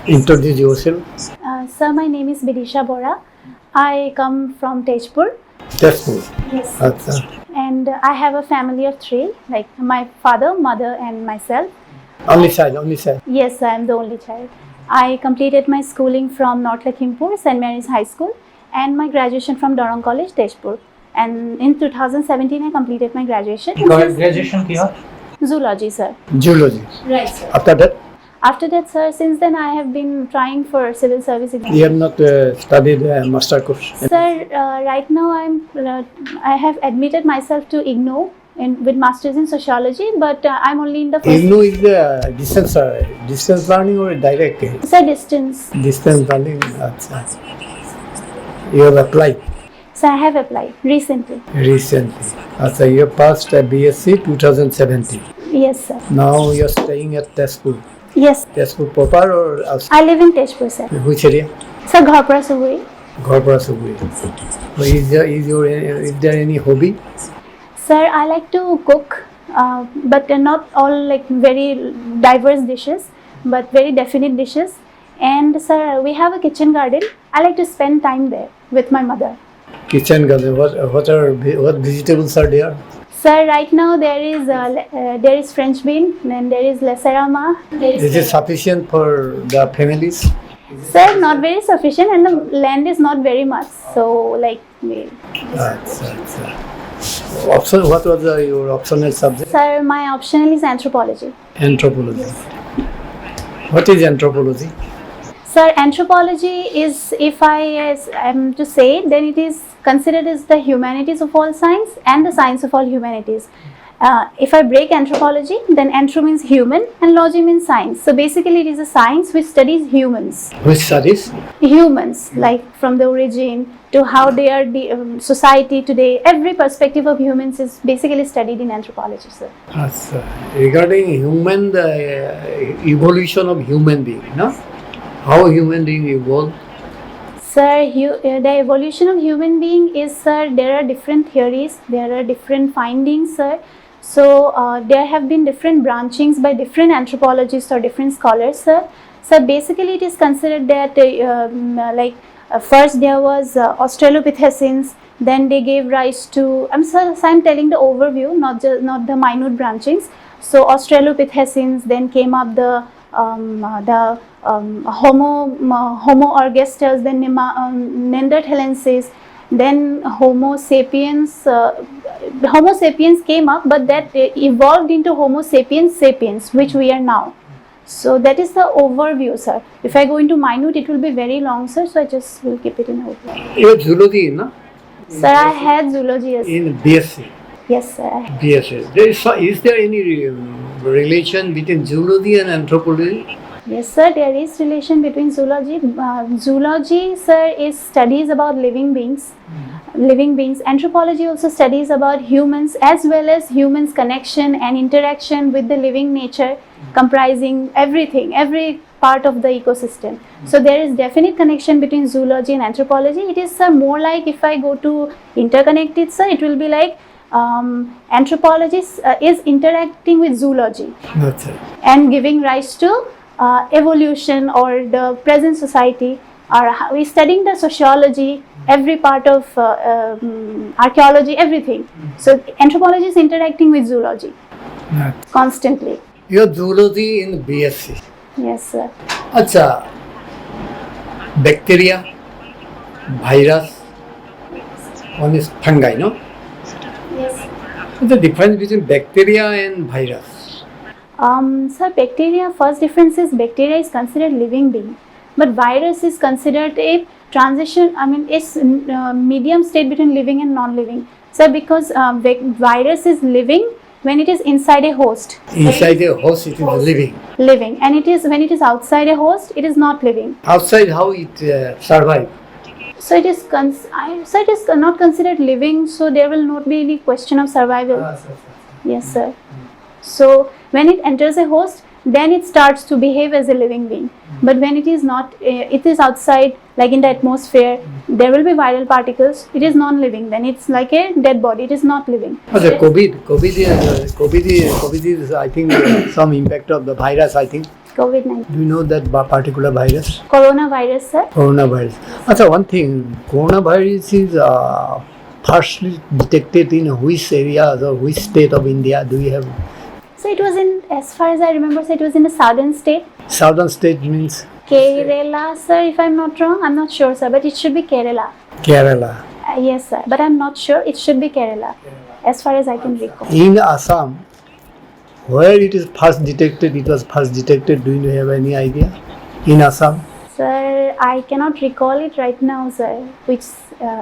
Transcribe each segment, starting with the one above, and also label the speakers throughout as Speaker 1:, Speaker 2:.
Speaker 1: Introduce yourself.
Speaker 2: Sir, my name is Bidisha Bora. I come from Tejpur.
Speaker 1: Tejpur.
Speaker 2: Yes.
Speaker 1: Acha.
Speaker 2: And I have a family of 3, like my father, mother and myself.
Speaker 1: Only child.
Speaker 2: Yes, I am the only child. I completed my schooling from North Lakhimpur, St. Mary's High School, and my graduation from Dorong College, Tejpur. And in 2017, I completed my graduation.
Speaker 1: Graduation here?
Speaker 2: Zoology, sir.
Speaker 1: Zoology.
Speaker 2: Right, sir.
Speaker 1: After that,
Speaker 2: Sir, since then I have been trying for civil service exam.
Speaker 1: you have not studied master course.
Speaker 2: Sir, right now I have admitted myself to IGNOU with masters in sociology, but I'm only in the first.
Speaker 1: IGNOU is the distance learning or direct?
Speaker 2: Sir, distance.
Speaker 1: Distance learning. Acha. You have applied
Speaker 2: So I have applied recently.
Speaker 1: Acha, you have passed BSc 2017.
Speaker 2: Yes, sir.
Speaker 1: Now you are staying at Tezpur.
Speaker 2: Yes.
Speaker 1: Tezpur proper or outside?
Speaker 2: I live in Tejpur, sir.
Speaker 1: Which area?
Speaker 2: Sir, Ghapra Suguri.
Speaker 1: Ghapra Suguri. So is there any hobby?
Speaker 2: Sir, I like to cook, but not all like very diverse dishes, but very definite dishes. And sir, we have a kitchen garden. I like to spend time there with my mother.
Speaker 1: Kitchen garden. What vegetables are there?
Speaker 2: Sir, right now there is French bean, then there is leserama.
Speaker 1: Is it sufficient for the families?
Speaker 2: Sir, not very sufficient, and the land is not very much. So like.
Speaker 1: Option. What was your optional subject?
Speaker 2: Sir, my optional is anthropology.
Speaker 1: Anthropology. What is anthropology?
Speaker 2: Sir, anthropology is, if I am to say, then it is considered as the humanities of all science and the science of all humanities. If I break anthropology, then anthro means human and logy means science. So basically it is a science which studies humans.
Speaker 1: Which studies?
Speaker 2: Humans, like from the origin to how they are the society today. Every perspective of humans is basically studied in anthropology, sir.
Speaker 1: Regarding human, the evolution of human being, no? How human being evolve?
Speaker 2: Sir, the evolution of human being is, sir, there are different theories, there are different findings, sir. So there have been different branchings by different anthropologists or different scholars, sir. So basically it is considered that first there was Australopithecines, then they gave rise to, I'm telling the overview, not the minute branchings. So Australopithecines, then came up the Homo ergaster, then Neanderthalensis, then Homo sapiens. Homo sapiens came up, but that evolved into Homo sapiens sapiens, which we are now. So that is the overview, sir. If I go into minute, it will be very long, sir. So I just will keep it in overview.
Speaker 1: You have zoology, no?
Speaker 2: Sir, I had zoology. Yes.
Speaker 1: In BSc.
Speaker 2: Yes, sir.
Speaker 1: BSc. Is there any relation between zoology and anthropology?
Speaker 2: Yes, sir, there is relation between zoology. Zoology, sir, is studies about living beings. Anthropology also studies about humans as well as humans' connection and interaction with the living nature, comprising everything, every part of the ecosystem. So there is definite connection between zoology and anthropology. It is, sir, more like if I go to interconnect it, sir, it will be like anthropology is interacting with zoology.
Speaker 1: That's it.
Speaker 2: And giving rise to evolution or the present society, or we studying the sociology, every part of archaeology, everything. So anthropology is interacting with zoology constantly.
Speaker 1: You have zoology in BSc.
Speaker 2: Yes, sir.
Speaker 1: Acha, bacteria, virus, one is fungi, no?
Speaker 2: Yes.
Speaker 1: What's the difference between bacteria and virus?
Speaker 2: Sir, bacteria, first difference is bacteria is considered living being, but virus is considered a transition, it's medium state between living and non-living. So because virus is living when it is inside a host.
Speaker 1: Inside a host it is living.
Speaker 2: Living, and it is when it is outside a host, it is not living.
Speaker 1: Outside, how it survive?
Speaker 2: So it is not considered living, so there will not be any question of survival. Yes, sir. So when it enters a host, then it starts to behave as a living being. But when it is not, it is outside, like in the atmosphere, there will be viral particles. It is non-living. Then it's like a dead body. It is not living.
Speaker 1: COVID is, I think, some impact of the virus, I think.
Speaker 2: COVID-19.
Speaker 1: Do you know that particular virus?
Speaker 2: Coronavirus, sir.
Speaker 1: Coronavirus. Achha, one thing, coronavirus is firstly detected in which areas or which state of India? Do you have?
Speaker 2: So it was in, as far as I remember, so it was in the southern state.
Speaker 1: Southern state means?
Speaker 2: Kerala, sir, if I'm not wrong. I'm not sure, sir, but it should be Kerala.
Speaker 1: Kerala.
Speaker 2: Yes, sir, but I'm not sure. It should be Kerala, as far as I can recall.
Speaker 1: In Assam, where it is first detected, it was first detected, do you have any idea? In Assam?
Speaker 2: Sir, I cannot recall it right now, sir, which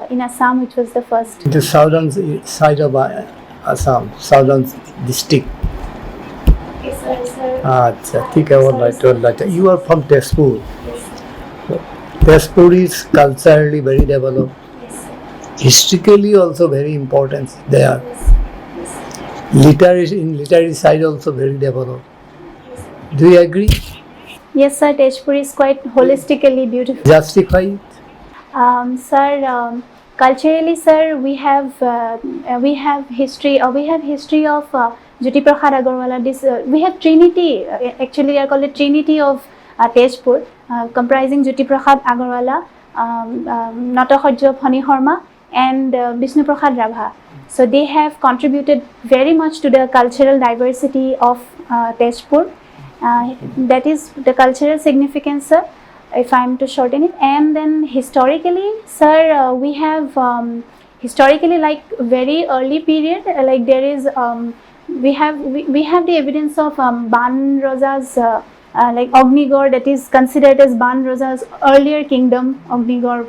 Speaker 2: in Assam, which was the first.
Speaker 1: The southern side of Assam, southern district.
Speaker 2: Yes, sir.
Speaker 1: अच्छा ठीक है all you are from Tezpur.
Speaker 2: Yes,
Speaker 1: Tezpur is culturally very developed,
Speaker 2: yes, sir.
Speaker 1: historically also very important there.
Speaker 2: Yes.
Speaker 1: Literary side also very developed. Do you agree?
Speaker 2: Yes, sir. Tezpur is quite holistically beautiful.
Speaker 1: Justify it?
Speaker 2: Sir, culturally, sir, we have history. We have history of Jyoti Prasad Agarwala. We have Trinity. Actually, they are called the Trinity of Tezpur, comprising Jyoti Prasad Agarwala, Natahorjo Phani Horma, and Vishnu Prasad Rabha. So they have contributed very much to the cultural diversity of Tezpur. That is the cultural significance, sir, if I am to shorten it. And then historically, sir, we have historically, like very early period, like there is we have the evidence of Ban Raja's like Ognigor, that is considered as Ban Raja's earlier kingdom, Ognigor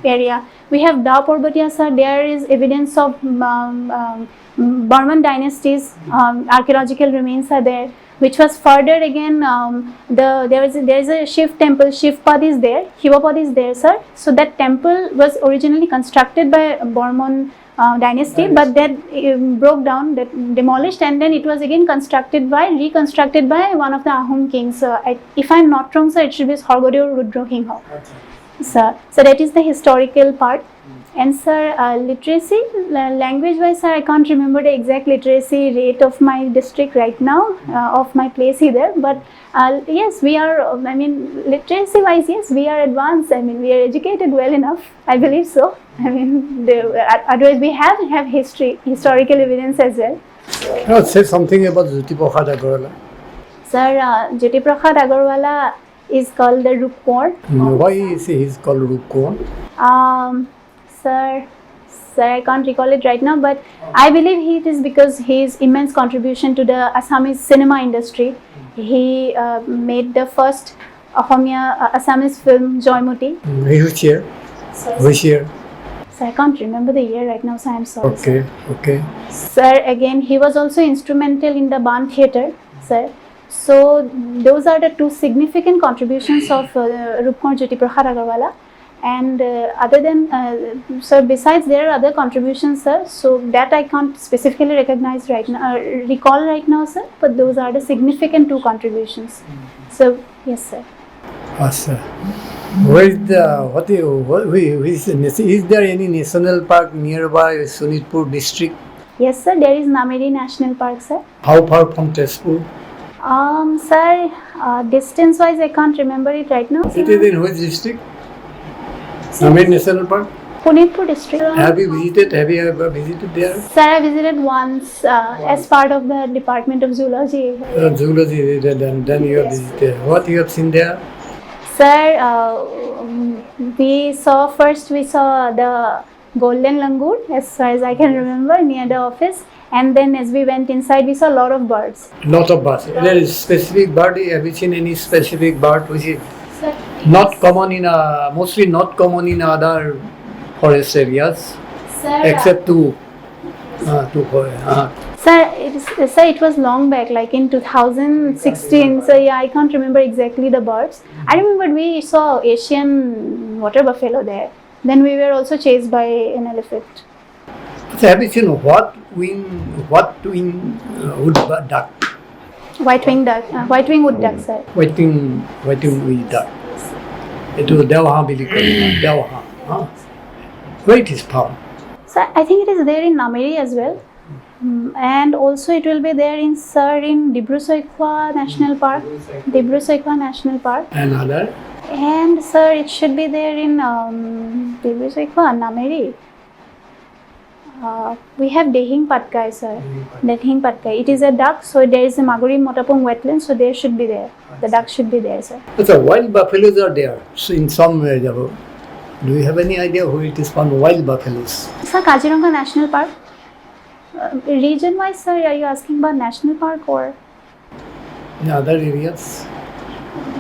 Speaker 2: area. We have Da Parbatia, sir. There is evidence of Burman dynasties. Archaeological remains are there, which was further again. There is a Shiv temple. Shivpad is there. Shivapad is there, sir. So that temple was originally constructed by Burman dynasty, but that broke down, that demolished, and then it was again reconstructed by one of the Ahom kings. If I am not wrong, sir, it should be Horgodev Rudrohingha. Sir, so that is the historical part. And sir, literacy, language wise, sir, I can't remember the exact literacy rate of my district right now, of my place either, but yes, we are, I mean, literacy wise, yes, we are advanced. I mean, we are educated well enough, I believe so. I mean, otherwise we have historical evidence as well.
Speaker 1: Say something about Jyoti Prasad Agarwala.
Speaker 2: Sir, Jyoti Prasad Agarwala is called the Rupkor.
Speaker 1: Why is he called Rupkor?
Speaker 2: Sir, I can't recall it right now, but I believe it is because his immense contribution to the Assamese cinema industry. He made the first Assamese film, Joymoti.
Speaker 1: Which year? Which year?
Speaker 2: Sir, I can't remember the year right now, so I am sorry.
Speaker 1: Okay, okay.
Speaker 2: Sir, again, he was also instrumental in the Ban theatre, sir. So, those are the two significant contributions of Rupkor Jyoti Prasad Agarwala. And other than, sir, besides there are other contributions, sir. So that I can't specifically recognize right now, recall right now, sir. But those are the significant two contributions. So yes, sir.
Speaker 1: Sir. Where is there any national park nearby Sonitpur district?
Speaker 2: Yes, sir. There is Nameri National Park, sir.
Speaker 1: How far from Tezpur?
Speaker 2: Sir, distance wise, I can't remember it right now.
Speaker 1: It is in which district? Nameri National Park?
Speaker 2: Punitpur district.
Speaker 1: Have you ever visited there?
Speaker 2: Sir, I visited once as part of the Department of Zoology.
Speaker 1: Zoology, then you have visited. What you have seen there?
Speaker 2: Sir, we saw the golden langur, as far as I can remember, near the office. And then as we went inside, we saw a lot of birds.
Speaker 1: Lot of birds. There is specific bird. Have you seen any specific bird which is mostly not common in other forest areas,
Speaker 2: sir,
Speaker 1: except two
Speaker 2: Sir, it was long back, like in 2016. So yeah, I can't remember exactly the birds. I remember we saw Asian water buffalo there. Then we were also chased by an elephant.
Speaker 1: So have you seen white-winged wood duck?
Speaker 2: White-winged wood duck, sir.
Speaker 1: White-winged wood duck. It was Devaha Devaha. Where it is found?
Speaker 2: So I think it is there in Nameri as well. And also it will be there in sir in Dibru-Soikhwa National Park. Dibru-Soikhwa National Park.
Speaker 1: And other?
Speaker 2: And sir, it should be there in Dibru-Soikhwa, Nameri. We have Dehing Patkai, sir. Dehing Patkai. It is a duck, so there is a Maguri Motapung wetland, so there should be there. The duck should be there, sir.
Speaker 1: So wild buffaloes are there. So in some area. Do you have any idea where it is found? Wild buffaloes.
Speaker 2: Sir, Kaziranga National Park. Region-wise, sir, are you asking about national park or?
Speaker 1: In other areas?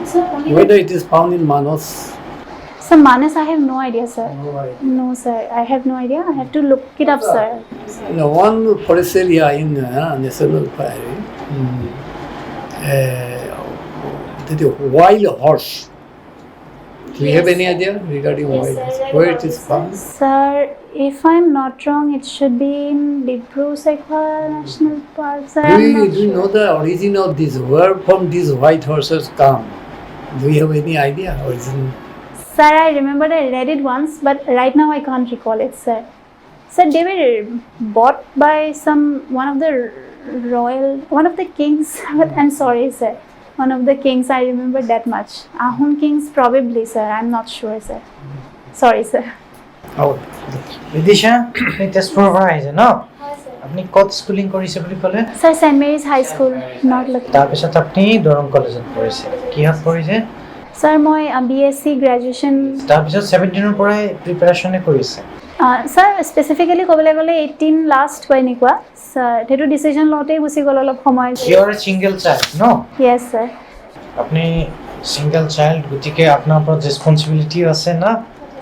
Speaker 2: Sir,
Speaker 1: Whether it is found in Manos?
Speaker 2: Sir, Manas, I have no idea, sir. No, sir, I have no idea. I have to look it up, sir.
Speaker 1: One forest area in National Park, the wild horse. Do you have any idea regarding wild horse? Where it is found?
Speaker 2: Sir, if I'm not wrong, it should be in Dibru-Soikhwa National Park, sir.
Speaker 1: Do you know the origin of this? Where from these white horses come? Do you have any idea? Origin?
Speaker 2: Sir, I remember I read it once, but right now I can't recall it, sir. Sir, they were bought by one of the kings. But I'm sorry, sir. One of the kings, I remember that much. Ahom kings, probably, sir. I'm not sure, sir. Sorry, sir.
Speaker 1: Oh.
Speaker 3: Bidisha, আপনি তেজপুৰৰ পৰা আহিছে ন? আপুনি ক'ত schooling কৰিছে বুলি ক'লে?
Speaker 2: Sir, St. Mary's High School, North Lucknow.
Speaker 3: তাৰপিছত আপুনি দৰং কলেজত পঢ়িছে। কিহত পঢ়িছে?
Speaker 2: Sir, মই BSc graduation.
Speaker 3: তাৰপিছত 17 ৰ পৰাই প্ৰিপাৰেচনে কৰিছে।
Speaker 2: Sir, specifically ক'বলৈ গ'লে 18 last হয় এনেকুৱা। Sir, সেইটো ডিসিশন লওঁতেই গুচি গ'ল অলপ সময়।
Speaker 3: You are a single child, no?
Speaker 2: Yes, sir.
Speaker 3: আপুনি সিঙ্গেল চাইল্ড, গতিকে আপোনাৰ ওপৰত ৰেসপন্সিবিলিটি আছে না?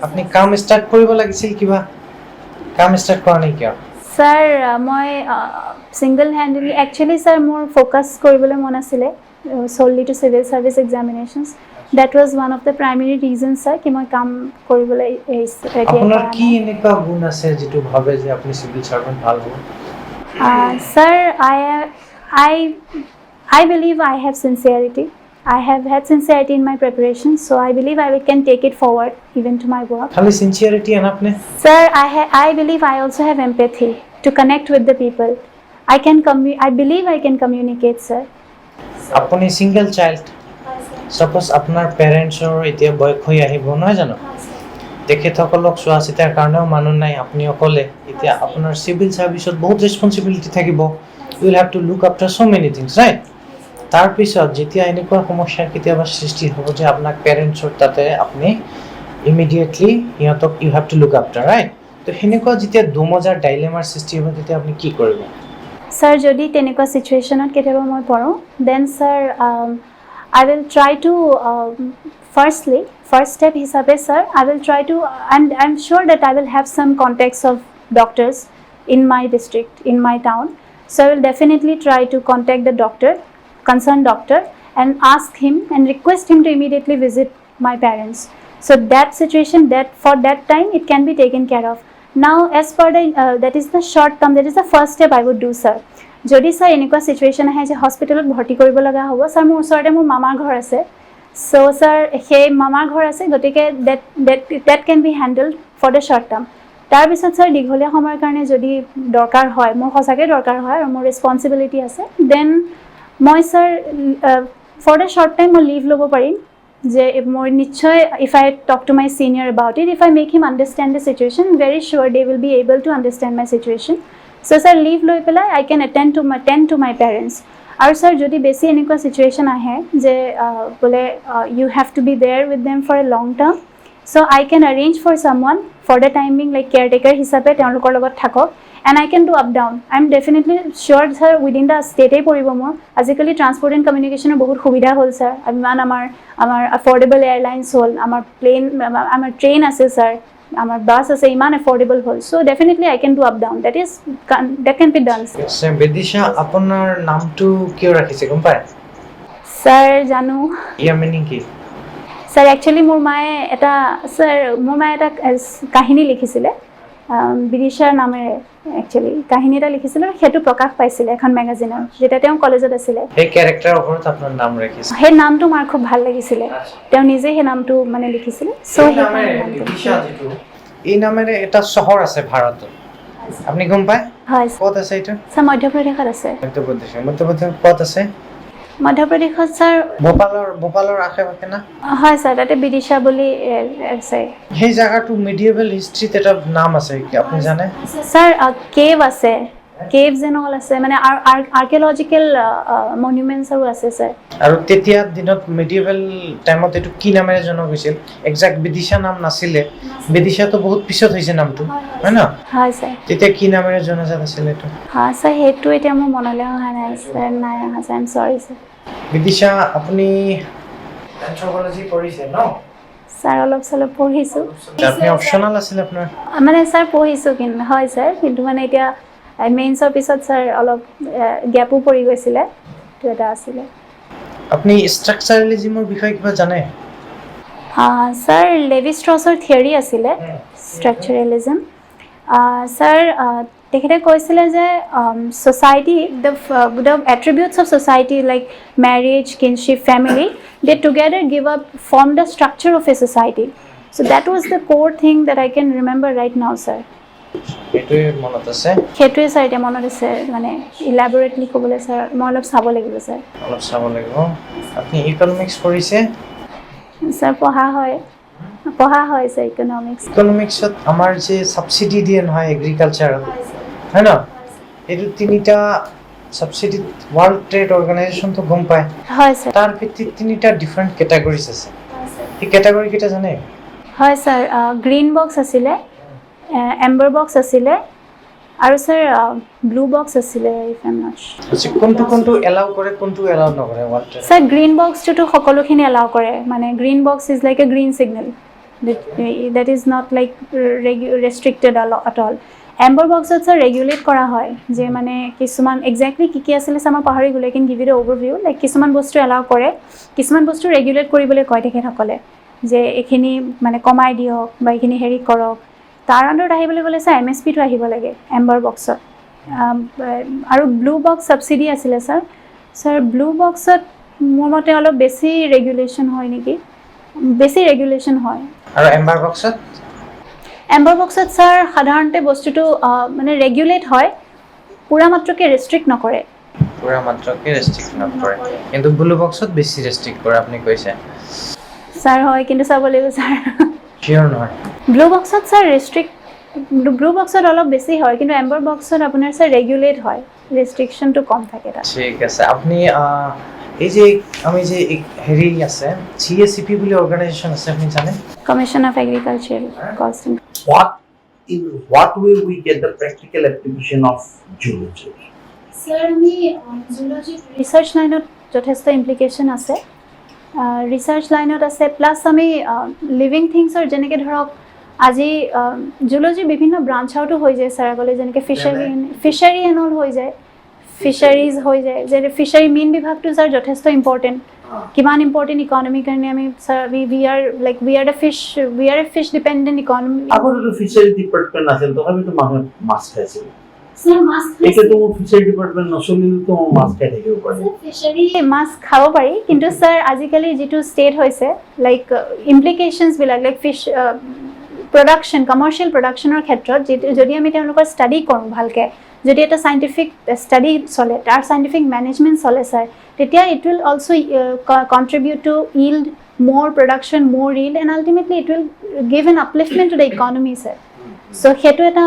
Speaker 3: আপুনি কাম ষ্টাৰ্ট কৰিব লাগিছিল কিবা? কাম ষ্টাৰ্ট কৰা নাই কিয়?
Speaker 2: Sir, মই single handedly actually sir মোৰ ফোকাস কৰিবলৈ মন আছিলে solely to civil service examinations. That was one of the primary reasons sir কি মই কাম কৰিবলৈ
Speaker 3: আপোনাৰ কি এনেকুৱা গুণ আছে যেটো ভাবে যে আপুনি সিভিল সার্ভেন্ট ভাল হ'ব?
Speaker 2: Sir, I believe I have sincerity. I have had sincerity in my preparation, so I believe I can take it forward even to my work.
Speaker 3: খালি sincerity enough ne?
Speaker 2: Sir, I believe I also have empathy to connect with the people. I believe I can communicate, sir.
Speaker 3: আপুনি single child, suppose আপোনাৰ পেৰেন্টছৰ এতিয়া বয়স হৈ আহিব নহয় জানো? তেখেতসকলক চোৱা চিতাৰ কাৰণেও মানুহ নাই, আপুনি অকলে। এতিয়া আপোনাৰ সিভিল সার্ভিসত বহুত ৰেসপন্সিবিলিটি থাকিব। You will have to look after so many things, right? তাৰপিছত যেতিয়া এনেকুৱা সমস্যাৰ কেতিয়াবা সৃষ্টি হ'ব যে আপোনাক পেৰেন্টছৰ তাতে আপুনি ইমিডিয়েটলি সিহঁতক you have to look after, right? তো সেনেকুৱা যেতিয়া দুমজাৰ ডাইলেমাৰ সৃষ্টি হ'ব তেতিয়া আপুনি কি কৰিব?
Speaker 2: Sir, যদি তেনেকুৱা সিচুৱেচনত কেতিয়াবা মই পৰো, then sir I will try to first step হিচাপে sir I will try to and I'm sure that I will have some contacts of doctors in my district, in my town. So I will definitely try to contact the concerned doctor and ask him and request him to immediately visit my parents. So that situation, that for that time it can be taken care of. Now as per the that is the short term, that is the first step I would do, sir. Jodi sir enekwa situation ahe je hospitalot bharti koribo laga hobo, sir mor osorte mor mamar ghor ase. So sir he mamar ghor ase, gotike that can be handled for the short term. তাৰ পিছত sir দীঘলীয়া সময়ৰ কাৰণে যদি দৰকাৰ হয়, মোৰ সঁচাকৈ দৰকাৰ হয় আৰু মোৰ ৰেসপন্সিবিলিটি আছে, দেন মই sir for the short time মই লিভ ল'ব পাৰিম যে মই নিশ্চয় if I talk to my senior about it, if I make him understand the situation, very sure they will be able to understand my situation. So' sir leave লৈ পেলাই I can tend to my parents. আৰু sir যদি বেছি এনেকুৱা situation আহে যে বোলে you have to be there with them for a long term, so I can arrange for someone for the time being like caretaker হিচাপে তেওঁলোকৰ লগত থাকক, and I can do up down. I'm definitely sure sir within the state পৰিব মোৰ। আজিকালি transport and কমিউনিকেশ্যনৰ বহুত সুবিধা হ'ল স্যাৰ, আমাৰ এফৰ্ডেবল এয়াৰলাইন্স হ'ল, আমাৰ ট্ৰেইন আছে স্যাৰ, আমাৰ বাছ আছে, ইমান এফৰ্ডেবল হ'ল। So' definitely I can do up down. That can be done.
Speaker 3: Bidisha, আপোনাৰ নামটো কিয় ৰাখিছে গম পায়?
Speaker 2: স্যাৰ জানো।
Speaker 3: ইয়াৰ মিনিং কি?
Speaker 2: স্যাৰ একচুৱেলি মোৰ মায়ে এটা কাহিনী লিখিছিলে বিদিশাৰ নামেৰে, একচুৱেলি কাহিনী এটা লিখিছিলে, সেইটো প্ৰকাশ পাইছিলে এখন মেগাজিনত যেতিয়া তেওঁ কলেজত আছিলে।
Speaker 3: সেই কেৰেক্টাৰৰ ওপৰত আপোনাৰ নাম ৰাখিছে?
Speaker 2: সেই নামটো মোৰ খুব ভাল লাগিছিলে, তেওঁ নিজে সেই নামটো মানে লিখিছিলে।
Speaker 3: এই নামেৰে এটা চহৰ আছে ভাৰতত, আপুনি গম পায়?
Speaker 2: হয়
Speaker 3: ক'ত আছে এটা
Speaker 2: স্যার মধ্যপ্রদেশত আছে
Speaker 3: মধ্যপ্ৰদেশ ক'ত আছে
Speaker 2: মধ্যপ্রদেশত স্যার
Speaker 3: ভোপালৰ আশে-পাশে না
Speaker 2: হয় স্যার তাতে বিদিশা বুলি আছে
Speaker 3: সেই জায়গাটো মিডিয়েবল হিষ্ট্ৰীত এটা নাম আছে কি আপুনি জানে
Speaker 2: স্যার কেভ আছে কেভস এন্ড অল আছে মানে আর্কিওলজিক্যাল মনুমেন্টস আৰু আছে স্যার
Speaker 3: আৰু তেতিয়া দিনত মিডিয়েবল টাইমত এটো কি নামেৰে জনা গৈছিল এক্সাক্ট বিদিশা নাম নাছিলে বিদিশা তো বহুত পিছত হৈছে নামটো হয় না
Speaker 2: হয় স্যার
Speaker 3: তেতিয়া কি নামেৰে জনাজাত আছিল এটো
Speaker 2: হয় স্যার হেতু এতিয়া মোৰ মনলৈ অহা নাই স্যার নাই অহা স্যার আই এম সৰি স্যার
Speaker 3: বিদিশা আপুনি এন্থ্ৰোপলজি পঢ়িছে ন
Speaker 2: স্যার অলপ চলপ পঢ়িছো
Speaker 3: আপনি অপশনাল আছিল আপোনাৰ
Speaker 2: মানে স্যার পঢ়িছো কিন্তু হয় স্যার কিন্তু মানে এতিয়া মেইনছৰ পিছত স্যার অলপ গ্যাপো পৰি গৈছিলে তো এটা আছিলে
Speaker 3: আপনি স্ট্ৰাকচাৰালিজমৰ বিষয়ে কিবা জানে
Speaker 2: স্যার লেভি স্ট্ৰছৰ থিয়ৰি আছিলে স্ট্ৰাকচাৰালিজম স্যার তেখেতে কৈছিলে যে society the attributes of society like marriage kinship family they together give up form the structure of a society so that was the core thing that I can remember right now sir
Speaker 3: এটোই মনত আছে
Speaker 2: সেইটোৱে sir এতিয়া মনত আছে মানে elaborately ক'বলৈ sir মই অলপ চাব লাগিব স্যাৰ
Speaker 3: অলপ চাব লাগিব আপনি ইকনমিক্স পঢ়িছে
Speaker 2: স্যার পঢ়া হয় স্যার
Speaker 3: ইকনমিক্সত আমাৰ যে সাবসিডি দিয়ে নহয় এগ্ৰিকালচাৰত হয় না এইটো তিনিটা সাবসিডি ওয়ার্ল্ড ট্রেড অর্গানাইজেশন তো গম পায়
Speaker 2: হয় স্যার
Speaker 3: তাৰ ভিত্তিত তিনিটা ডিফারেন্ট ক্যাটাগরিজ আছে এই ক্যাটাগরি কিটা জানে
Speaker 2: হয় স্যার গ্ৰীণ বক্স আছিলে এম্বাৰ বক্স আছিলে আৰু স্যাৰ ব্লু বক্স আছিলে ইফ আই এম নট
Speaker 3: আচ্ছা কোনটো এলাউ কৰে কোনটো এলাউ নকৰে ওয়ার্ল্ড ট্রেড
Speaker 2: স্যার গ্ৰীণ বক্সটো সকলোখিনি এলাউ কৰে মানে green box is like a green signal that is not like restricted at all Amber বক্সত স্যাৰ ৰেগুলেট কৰা হয় যে মানে কিছুমান এক্স্যাক্টলি কি আছিলে স্যাৰ মই পাহৰি গ'লো কিন্তু গিভ ইট ওভাৰভিউ লাইক কিছুমান বস্তু এলাউ কৰে কিছুমান বস্তু ৰেগুলেট কৰিবলৈ কয় তেখেতসকলে যে এখিনি মানে কমাই দিয়ক বা এখিনি হেৰি কৰক তাৰ আণ্ডাৰত আহিবলৈ গ'লে স্যাৰ এমএছপিটো আহিব লাগে এম্বাৰ বক্সত আৰু ব্লু বক্স সাবসিডি আছিলে স্যাৰ ব্লু বক্সত মোৰ মতে অলপ বেছি ৰেগুলেশ্যন হয় নেকি বেছি ৰেগুলেশ্যন হয়
Speaker 3: আৰু এম্বাৰ বক্সত
Speaker 2: স্যাৰ সাধাৰণতে বস্তুটো মানে ৰেগুলেট হয় পুৰা মাত্ৰকে ৰেষ্ট্ৰিক্ট নকৰে
Speaker 3: কিন্তু ব্লু বক্সত বেছি ৰেষ্ট্ৰিক্ট কৰে আপুনি কৈছে
Speaker 2: স্যাৰ হয় কিন্তু চাব লাগিব স্যাৰ
Speaker 3: শিওৰ নহয়
Speaker 2: ব্লু বক্সত স্যাৰ ব্লু বক্সত অলপ বেছি হয় কিন্তু এম্বাৰ বক্সত আপোনাৰ স্যাৰ ৰেগুলেট হয় ৰেষ্ট্ৰিকশনটো কম থাকে তাত
Speaker 3: ঠিক আছে আপনি এই যে আমি যে হেৰি আছে সিএসিপি বুলি অৰ্গানাইজেশন আছে আপনি জানে
Speaker 2: কমিশন অফ এগ্ৰিকালচাৰ কষ্ট
Speaker 4: in what way we get the practical application of zoology?
Speaker 2: Sir আমি জুলজি ৰিসাৰ্চ লাইনত যথেষ্ট ইমপ্লিকেশন আছে ৰিসাৰ্চ লাইনত আছে প্লাস আমি লিভিং থিংছৰ যেনেকৈ ধৰক আজি জুলজি বিভিন্ন ব্ৰাঞ্চ আউটো হৈ যায় স্যাৰ আগলৈ যেনেকৈ ফিচাৰী এণ্ড অল হৈ যায় ফিচাৰিজ হৈ যায় যে ফিচাৰী মেইন বিভাগটো স্যাৰ যথেষ্ট ইম্পৰ্টেণ্ট কিমান ইম্পৰ্টেণ্ট ইকনমিৰ কাৰণে আমি sir we are a fish dependent economy
Speaker 4: আগতে ফিচাৰী ডিপাৰ্টমেণ্ট আছিল তথাপিতো মানুহে মাছ খাইছিল
Speaker 2: স্যার মাছ
Speaker 4: একেতো ফিচাৰী ডিপাৰ্টমেণ্ট নচলিলে তো মাছ খাই থাকিব পাৰে
Speaker 2: ফিচাৰী মাছ খাব পাৰি কিন্তু স্যাৰ আজিকালি যিটো ষ্টেট হৈছে লাইক ইমপ্লিকেশনছ বিলাক লাইক ফিশ প্ৰডাকশ্যন কমাৰ্চিয়েল প্ৰডাকশ্যনৰ ক্ষেত্ৰত যদি আমি তেওঁলোকৰ ষ্টাডি কৰোঁ ভালকৈ যদি এটা সাইন্টিফিক ষ্টাডি চলে তাৰ সাইন্টিফিক মেনেজমেণ্ট চলে স্যাৰ তেতিয়া it will also contribute to yield more production more yield and ultimately it will give an upliftment to the economy sir so hetu eta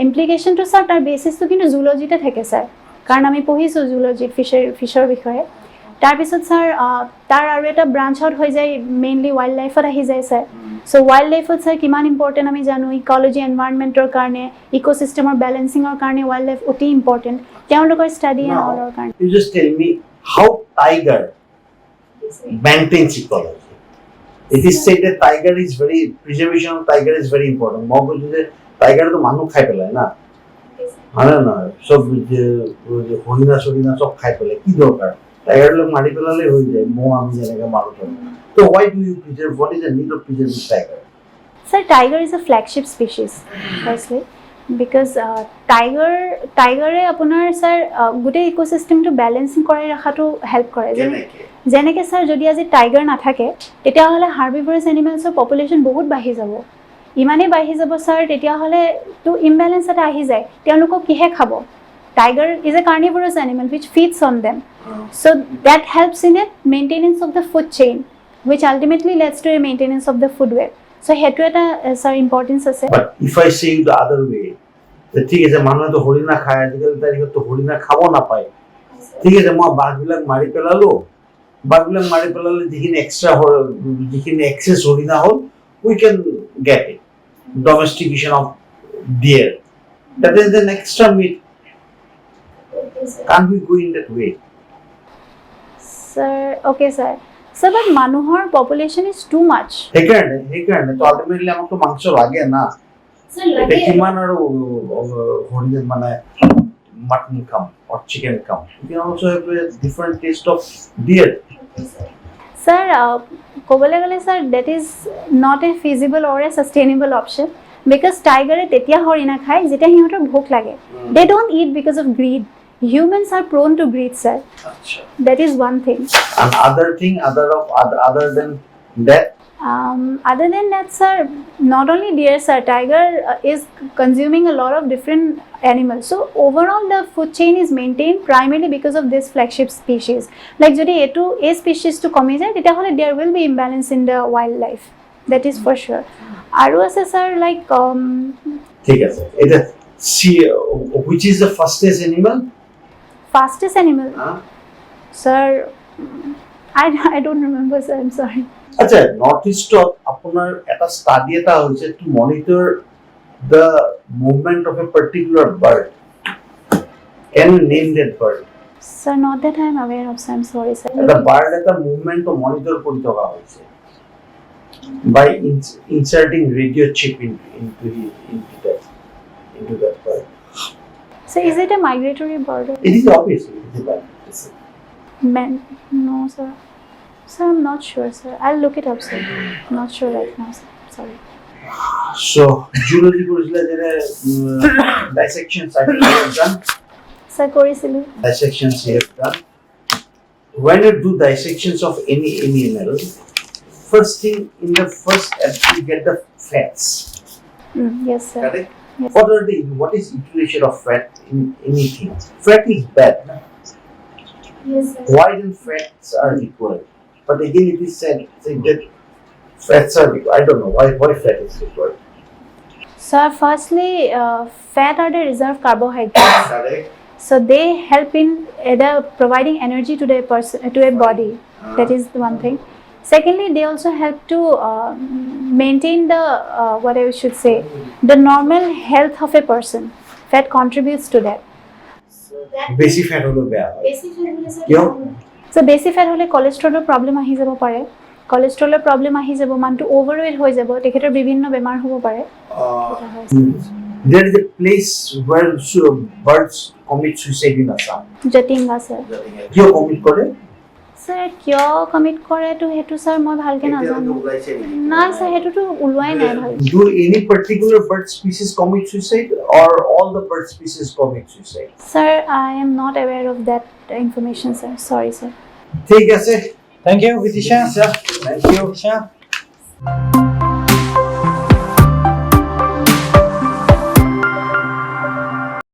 Speaker 2: implication to sir tar basis to kintu zoology te thake sir karon ami pohisu zoology fisher bikhoye tar pisot sir tar aru eta branch out hoy jay mainly wildlife ot ahi jay sir so wildlife ot sir kiman important ami janu ecology environment or karone ecosystem or balancing or karone wildlife oti important teolokor study and all or karone
Speaker 4: you just tell me how tiger maintains ecology. It is said that preservation of tiger is very important. Mogo je tiger to manu khai pelay na. Hana na sob je horina sorina sob khai pelay ki dorkar. Tiger log mari pelale hoy jay mo ami janega maru to. So why do you preserve? What is the need of preserving tiger?
Speaker 2: Sir, tiger is a flagship species. Firstly, because tiger e apunar sir gote ecosystem to balancing korai rakha to help kore যেনেকৈ sir যদি আজি tiger নাথাকে তেতিয়াহ'লে হাৰ্বিভৰাছ এনিমেলছৰ population বহুত বাঢ়ি যাব ইমানেই বাঢ়ি যাব ছাৰ তেতিয়াহ'লে তো ইমবেলেঞ্চ এটা আহি যায় তেওঁলোকক কিহে খাব tiger is a carnivorous animal which feeds on them so that helps in a maintenance of the food chain which ultimately leads to a maintenance of the food web so hetu eta sir importance ase
Speaker 4: But if I say the other way, ঠিক আছে মানুহে তো হৰিণা খায় আজিকালি তাৰিখত তো হৰিণা খাব নাপায় ঠিক আছে মই বাঘবিলাক মাৰি পেলালো বাঘবিলাক মাৰি পেলালে যিখিনি এক্সট্ৰা যিখিনি এক্সেছ হৰিণা হ'ল we can get it domestication of deer that is an extra meat can't we go in that way
Speaker 2: sir okay sir but manuhor population is too much
Speaker 4: সেইকাৰণে তো ultimately আমাক তো মাংস লাগে না
Speaker 2: sir
Speaker 4: এটা কিমান আৰু হৰিণা মানে mutton come or chicken come you can also have a different taste of deer
Speaker 2: sir kobole gale sir that is not a feasible or a sustainable option because tiger tetia horina khai jeta hihotor bhok lage they don't eat because of greed humans are prone to greed sir
Speaker 4: Achha.
Speaker 2: that is one thing
Speaker 4: And other than that
Speaker 2: other than that sir not only deer sir tiger is consuming a lot of different animals so overall the food chain is maintained primarily because of this flagship species like jodi etu a species to komi jay eta hole there will be imbalance in the wildlife that is for sure aru ase sir like
Speaker 4: ঠিক আছে এটা which is the fastest animal
Speaker 2: fastest animal sir I don't remember sir I'm sorry
Speaker 4: আচ্ছা north east আপনার একটা study এটা হচ্ছে two monitor the movement of a particular bird can you name that bird
Speaker 2: sir not that I'm aware of sir I'm sorry sir
Speaker 4: the bird একটা movement to monitor করে থাকা হয়েছে by inserting radio chip into that bird
Speaker 2: so is it a migratory bird
Speaker 4: it is obviously it is a bird
Speaker 2: man no sir sir I'm not sure sir I'll look it up sir I'm not sure right now sir sorry
Speaker 4: so zoology করেছিল যে dissections I have done
Speaker 2: sir korisilu
Speaker 4: dissections I have done when you do dissections of any animal first thing in the first step you get the fats
Speaker 2: yes sir
Speaker 4: correct
Speaker 2: yes.
Speaker 4: what is utilization of fat in anything fat is bad no?
Speaker 2: Yes sir
Speaker 4: Why then fats are required but again it is said that fats are required. I don't know why fat is required
Speaker 2: sir firstly fat are the reserve carbohydrates
Speaker 4: correct
Speaker 2: so they help in either providing energy to the person to a body that is the one thing secondly they also help to maintain the what I should say the normal health of a person fat contributes to that
Speaker 4: বেশি fat হলো বেয়া হয়
Speaker 2: basic fat hole sir
Speaker 4: কিয়
Speaker 2: so basic fat hole cholesterol problem ahi jabo pare cholesterol problem ahi jabo mantu overweight hoi jabo tekhetor bibhinno bemar hobo pare
Speaker 4: there is a place where birds commit suicide in Assam
Speaker 2: jatinga sir
Speaker 4: কিয় commit করে
Speaker 2: sir kyo commit kore to hetu sir moi bhalke na janu na sir hetu to ulwai nai bhal
Speaker 4: do any particular bird species commit suicide or all the bird species commit suicide
Speaker 2: sir I am not aware of that information sir sorry sir
Speaker 4: ঠিক আছে
Speaker 3: Thank you, Bidisha.
Speaker 4: thank you
Speaker 3: Bidisha.